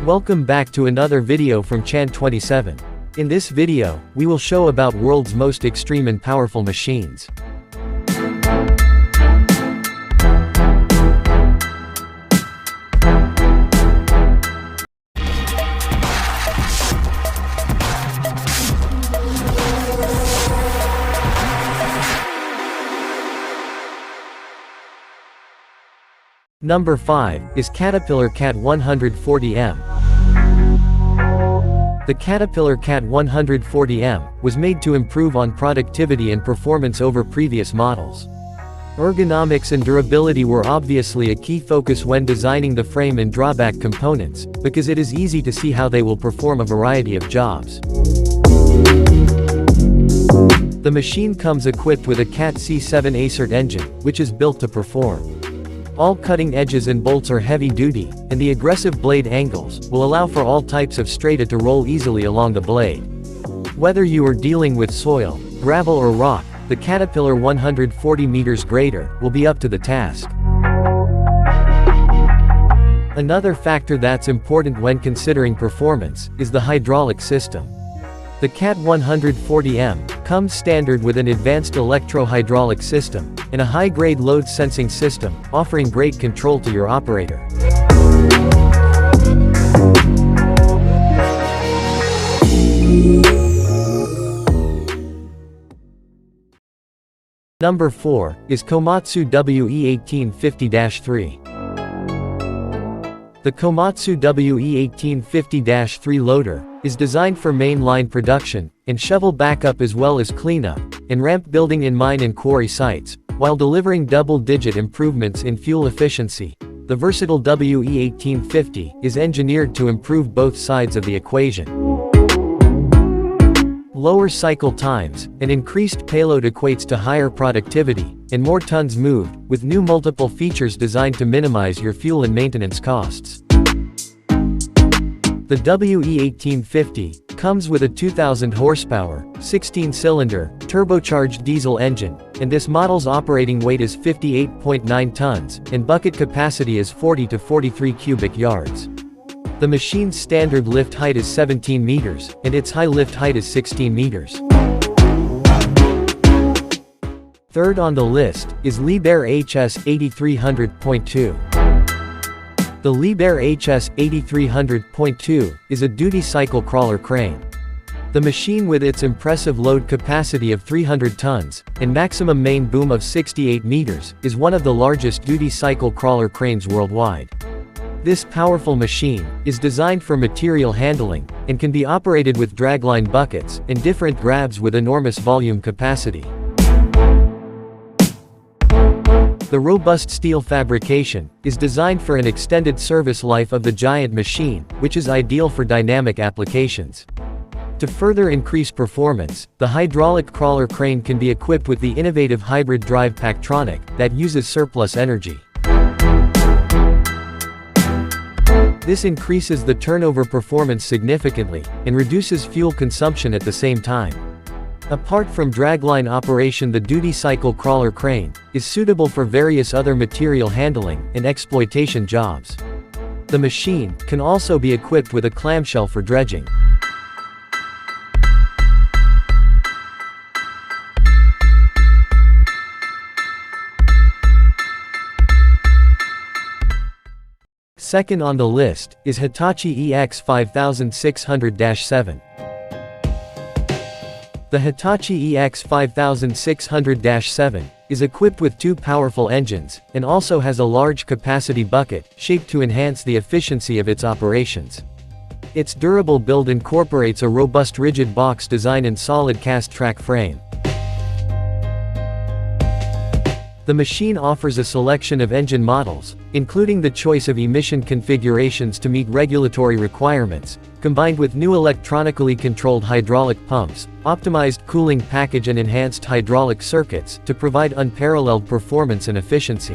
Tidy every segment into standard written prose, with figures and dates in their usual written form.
Welcome back to another video from Chan27. In this video, we will show about world's most extreme and powerful machines. Number 5 is Caterpillar CAT 140M. The Caterpillar CAT 140M was made to improve on productivity and performance over previous models. Ergonomics and durability were obviously a key focus when designing the frame and drawback components, because it is easy to see how they will perform a variety of jobs. The machine comes equipped with a CAT C7 Acert engine, which is built to perform. All cutting edges and bolts are heavy-duty, and the aggressive blade angles will allow for all types of strata to roll easily along the blade. Whether you are dealing with soil, gravel or rock, the Caterpillar 140 meters grader will be up to the task. Another factor that's important when considering performance is the hydraulic system. The CAT 140M comes standard with an advanced electro-hydraulic system and a high-grade load sensing system, offering great control to your operator. Number 4 is Komatsu WE1850-3. The Komatsu WE1850-3 loader is designed for mainline production, and shovel backup as well as cleanup, and ramp building in mine and quarry sites, while delivering double-digit improvements in fuel efficiency. The versatile WE1850 is engineered to improve both sides of the equation. Lower cycle times and increased payload equates to higher productivity, and more tons moved, with new multiple features designed to minimize your fuel and maintenance costs. The WE1850 comes with a 2,000 horsepower, 16-cylinder, turbocharged diesel engine, and this model's operating weight is 58.9 tons, and bucket capacity is 40 to 43 cubic yards. The machine's standard lift height is 17 meters, and its high lift height is 16 meters. Third on the list is Liebherr HS 8300.2. The Liebherr HS 8300.2 is a duty cycle crawler crane. The machine, with its impressive load capacity of 300 tons, and maximum main boom of 68 meters, is one of the largest duty cycle crawler cranes worldwide. This powerful machine is designed for material handling, and can be operated with dragline buckets, and different grabs with enormous volume capacity. The robust steel fabrication is designed for an extended service life of the giant machine, which is ideal for dynamic applications. To further increase performance, the hydraulic crawler crane can be equipped with the innovative hybrid drive Pactronic that uses surplus energy. This increases the turnover performance significantly, and reduces fuel consumption at the same time. Apart from dragline operation, the duty cycle crawler crane is suitable for various other material handling and exploitation jobs. The machine can also be equipped with a clamshell for dredging. Second on the list is Hitachi EX 5600-7. The Hitachi EX 5600-7 is equipped with two powerful engines, and also has a large capacity bucket, shaped to enhance the efficiency of its operations. Its durable build incorporates a robust rigid box design and solid cast track frame. The machine offers a selection of engine models, including the choice of emission configurations to meet regulatory requirements, combined with new electronically controlled hydraulic pumps, optimized cooling package and enhanced hydraulic circuits to provide unparalleled performance and efficiency.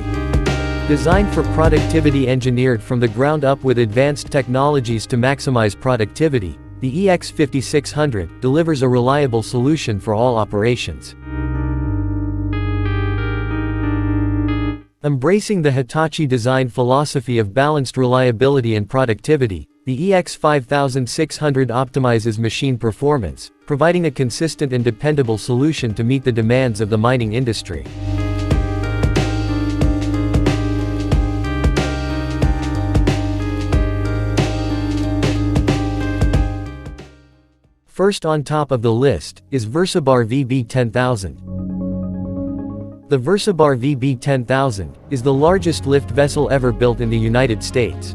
Designed for productivity, engineered from the ground up with advanced technologies to maximize productivity, the EX 5600 delivers a reliable solution for all operations. Embracing the Hitachi design philosophy of balanced reliability and productivity, The EX5600 optimizes machine performance, providing a consistent and dependable solution to meet the demands of the mining industry. First on top of the list is Versabar VB10000. The Versabar VB10000 is the largest lift vessel ever built in the United States.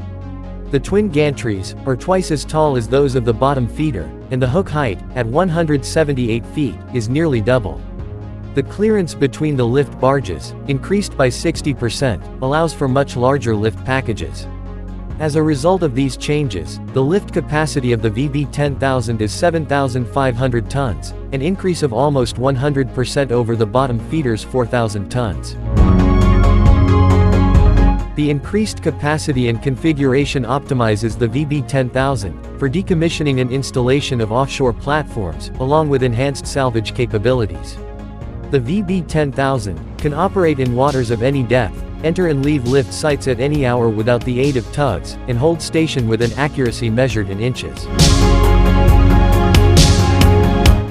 The twin gantries are twice as tall as those of the bottom feeder, and the hook height, at 178 feet, is nearly double. The clearance between the lift barges, increased by 60%, allows for much larger lift packages. As a result of these changes, the lift capacity of the VB10000 is 7,500 tons, an increase of almost 100% over the bottom feeder's 4,000 tons. The increased capacity and configuration optimizes the VB10000 for decommissioning and installation of offshore platforms, along with enhanced salvage capabilities. The VB10000 can operate in waters of any depth, enter and leave lift sites at any hour without the aid of tugs, and hold station with an accuracy measured in inches.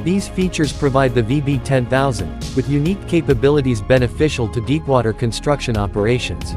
These features provide the VB10000 with unique capabilities beneficial to deepwater construction operations.